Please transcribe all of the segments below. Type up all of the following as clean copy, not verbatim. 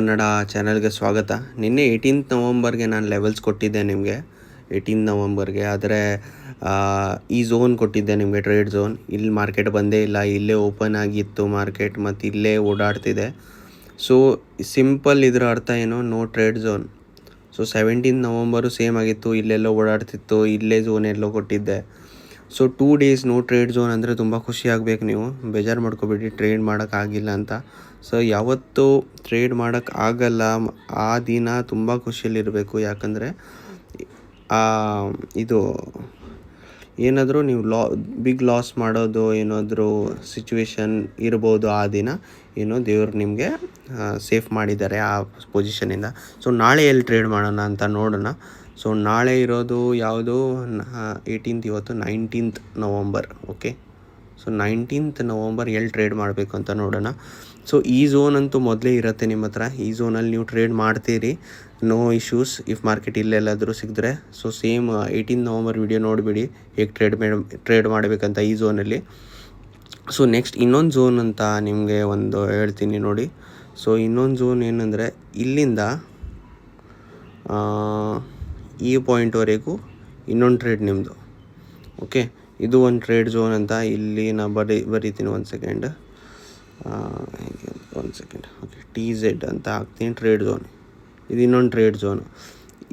ಕನ್ನಡ ಚಾನಲ್ಗೆ ಸ್ವಾಗತ. ನಿನ್ನೆ 18th ನವಂಬರ್ಗೆ ನಾನು ಲೆವೆಲ್ಸ್ ಕೊಟ್ಟಿದ್ದೆ ನಿಮಗೆ. 18th ನವಂಬರ್ಗೆ ಆದರೆ ಈ ಝೋನ್ ಕೊಟ್ಟಿದ್ದೆ ನಿಮಗೆ, ಟ್ರೇಡ್ ಝೋನ್. ಇಲ್ಲಿ ಮಾರ್ಕೆಟ್ ಬಂದೇ ಇಲ್ಲ, ಇಲ್ಲೇ ಓಪನ್ ಆಗಿತ್ತು ಮಾರ್ಕೆಟ್ ಮತ್ತು ಇಲ್ಲೇ ಓಡಾಡ್ತಿದೆ. ಸೊ ಸಿಂಪಲ್ ಇದರ ಅರ್ಥ ಏನು, no trade zone. So 17th November same ಆಗಿತ್ತು, ಇಲ್ಲೆಲ್ಲೋ ಓಡಾಡ್ತಿತ್ತು, ಇಲ್ಲೇ ಝೋನ್ ಎಲ್ಲೋ ಕೊಟ್ಟಿದ್ದೆ. So 2 days no trade zone ಅಂದರೆ ತುಂಬ ಖುಷಿ ಆಗಬೇಕು. ನೀವು ಬೇಜಾರು ಮಾಡ್ಕೊಬೇಡಿ ಟ್ರೇಡ್ ಮಾಡೋಕ್ಕಾಗಿಲ್ಲ ಅಂತ. ಸೊ ಯಾವತ್ತೂ ಟ್ರೇಡ್ ಮಾಡೋಕ್ಕಾಗಲ್ಲ ಆ ದಿನ ತುಂಬ ಖುಷಿಯಲ್ಲಿರಬೇಕು. ಯಾಕಂದರೆ ಇದು ಏನಾದರೂ ನೀವು ಬಿಗ್ ಲಾಸ್ ಮಾಡೋದು ಏನಾದರೂ ಸಿಚುವೇಶನ್ ಇರ್ಬೋದು. ಆ ದಿನ ಏನೋ ದೇವರು ನಿಮಗೆ ಸೇಫ್ ಮಾಡಿದ್ದಾರೆ ಆ ಪೊಸಿಷನಿಂದ. ಸೊ ನಾಳೆ ಎಲ್ಲಿ ಟ್ರೇಡ್ ಮಾಡೋಣ ಅಂತ ನೋಡೋಣ. ಸೊ ನಾಳೆ ಇರೋದು ಯಾವುದು, 18th, ಇವತ್ತು 19th November. Okay, so 19th November ಎಲ್ಲಿ ಟ್ರೇಡ್ ಮಾಡಬೇಕು ಅಂತ ನೋಡೋಣ. ಸೊ ಈ ಝೋನ್ ಅಂತೂ ಮೊದಲೇ ಇರುತ್ತೆ ನಿಮ್ಮ ಹತ್ರ. ಈ ಝೋನಲ್ಲಿ ನೀವು ಟ್ರೇಡ್ ಮಾಡ್ತೀರಿ, ನೋ ಇಶ್ಯೂಸ್. ಇಫ್ ಮಾರ್ಕೆಟ್ ಇಲ್ಲೆಲ್ಲಾದರೂ ಸಿಕ್ಕಿದ್ರೆ. So same 18th November video ನೋಡಿಬಿಡಿ ಹೇಗೆ ಟ್ರೇಡ್ ಮಾಡಬೇಕಂತ ಈ ಝೋನಲ್ಲಿ. ಸೊ ನೆಕ್ಸ್ಟ್ ಇನ್ನೊಂದು ಝೋನ್ ಅಂತ ನಿಮಗೆ ಒಂದು ಹೇಳ್ತೀನಿ ನೋಡಿ. ಸೊ ಇನ್ನೊಂದು ಝೋನ್ ಏನಂದರೆ ಇಲ್ಲಿಂದ ಈ ಪಾಯಿಂಟ್ವರೆಗೂ ಇನ್ನೊಂದು ಟ್ರೇಡ್ ನಿಮ್ಮದು. ಓಕೆ, ಇದು ಒಂದು ಟ್ರೇಡ್ ಝೋನ್ ಅಂತ. ಇಲ್ಲಿ ನಾನು ಬರೀತೀನಿ ಒಂದು ಸೆಕೆಂಡ್. ಓಕೆ, TZ ಅಂತ ಹಾಕ್ತೀನಿ, ಟ್ರೇಡ್ ಝೋನ್. ಇದು ಇನ್ನೊಂದು ಟ್ರೇಡ್ ಝೋನು.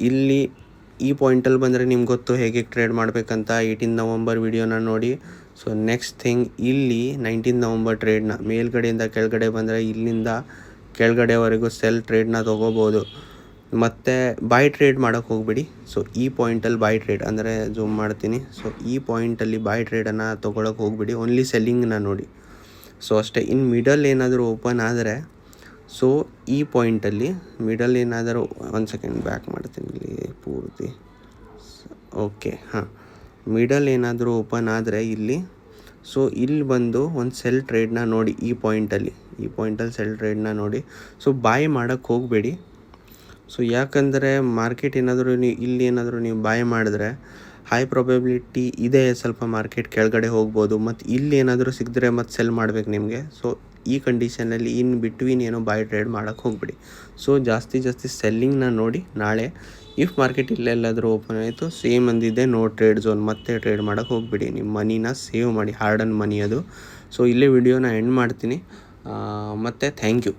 ಇಲ್ಲಿ ಈ ಪಾಯಿಂಟಲ್ಲಿ ಬಂದರೆ ನಿಮ್ಗೆ ಗೊತ್ತು ಹೇಗೆ ಟ್ರೇಡ್ ಮಾಡಬೇಕಂತ. 18th ನವಂಬರ್ ವಿಡಿಯೋನ ನೋಡಿ. ಸೊ ನೆಕ್ಸ್ಟ್ ಥಿಂಗ್, ಇಲ್ಲಿ 19th ನವಂಬರ್ ಟ್ರೇಡ್ನ ಮೇಲ್ಗಡೆಯಿಂದ ಕೆಳಗಡೆ ಬಂದರೆ ಇಲ್ಲಿಂದ ಕೆಳಗಡೆವರೆಗೂ ಸೆಲ್ ಟ್ರೇಡ್ನ ತೊಗೋಬೋದು. ಮತ್ತು ಬೈ ಟ್ರೇಡ್ ಮಾಡೋಕ್ಕೆ ಹೋಗ್ಬಿಡಿ. ಸೊ ಈ ಪಾಯಿಂಟಲ್ಲಿ ಬೈ ಟ್ರೇಡ್ ಅಂದರೆ ಝೂಮ್ ಮಾಡ್ತೀನಿ. ಸೊ ಈ ಪಾಯಿಂಟಲ್ಲಿ ಬೈ ಟ್ರೇಡನ್ನು ತೊಗೊಳಕ್ಕೆ ಹೋಗ್ಬಿಡಿ, ಓನ್ಲಿ ಸೆಲ್ಲಿಂಗ್ನ ನೋಡಿ. ಸೊ ಅಷ್ಟೇ. ಇನ್ನು ಮಿಡಲ್ ಏನಾದರೂ ಓಪನ್ ಆದರೆ, ಸೊ ಈ ಪಾಯಿಂಟಲ್ಲಿ ಮಿಡಲ್ ಏನಾದರೂ, ಒಂದು ಸೆಕೆಂಡ್ ಬ್ಯಾಕ್ ಮಾಡ್ತೀನಿ ಇಲ್ಲಿ ಪೂರ್ತಿ. ಓಕೆ, ಮಿಡಲ್ ಏನಾದರೂ ಓಪನ್ ಆದರೆ ಇಲ್ಲಿ, ಸೊ ಇಲ್ಲಿ ಬಂದು ಒಂದು ಸೆಲ್ ಟ್ರೇಡ್ನ ನೋಡಿ. ಈ ಪಾಯಿಂಟಲ್ಲಿ ಸೆಲ್ ಟ್ರೇಡ್ನ ನೋಡಿ. ಸೊ ಬಾಯ್ ಮಾಡೋಕ್ಕೆ ಹೋಗಬೇಡಿ. ಸೊ ಯಾಕಂದರೆ ಮಾರ್ಕೆಟ್ ಏನಾದರೂ ಇಲ್ಲಿ ಏನಾದರೂ ನೀವು ಬಾಯ್ ಮಾಡಿದ್ರೆ ಹೈ ಪ್ರೊಬೆಬಿಲಿಟಿ ಇದೆ ಸ್ವಲ್ಪ ಮಾರ್ಕೆಟ್ ಕೆಳಗಡೆ ಹೋಗ್ಬೋದು. ಮತ್ತು ಇಲ್ಲಿ ಏನಾದರೂ ಸಿಕ್ಕಿದ್ರೆ ಮತ್ತೆ ಸೆಲ್ ಮಾಡಬೇಕು ನಿಮಗೆ. ಸೊ ಈ ಕಂಡೀಷನಲ್ಲಿ ಇನ್ ಬಿಟ್ವೀನ್ ಏನೋ ಬಾಯ್ ಟ್ರೇಡ್ ಮಾಡೋಕ್ಕೆ ಹೋಗ್ಬಿಡಿ. ಸೊ ಜಾಸ್ತಿ ಸೆಲ್ಲಿಂಗ್ನ ನೋಡಿ ನಾಳೆ. ಇಫ್ ಮಾರ್ಕೆಟ್ ಇಲ್ಲೆಲ್ಲಾದರೂ ಓಪನ್ ಆಯಿತು, ಸೇಮ್ ಅಂದಿದ್ದೆ, ನೋ ಟ್ರೇಡ್ ಝೋನ್, ಮತ್ತೆ ಟ್ರೇಡ್ ಮಾಡೋಕ್ಕೆ ಹೋಗ್ಬಿಡಿ. ನಿಮ್ಮ ಮನಿನ ಸೇವ್ ಮಾಡಿ, ಹಾರ್ಡ್ ಅನ್ ಮನಿ ಅದು. ಸೊ ಇಲ್ಲೇ ವಿಡಿಯೋನ ಎಂಡ್ ಮಾಡ್ತೀನಿ. ಮತ್ತು ಥ್ಯಾಂಕ್ ಯು.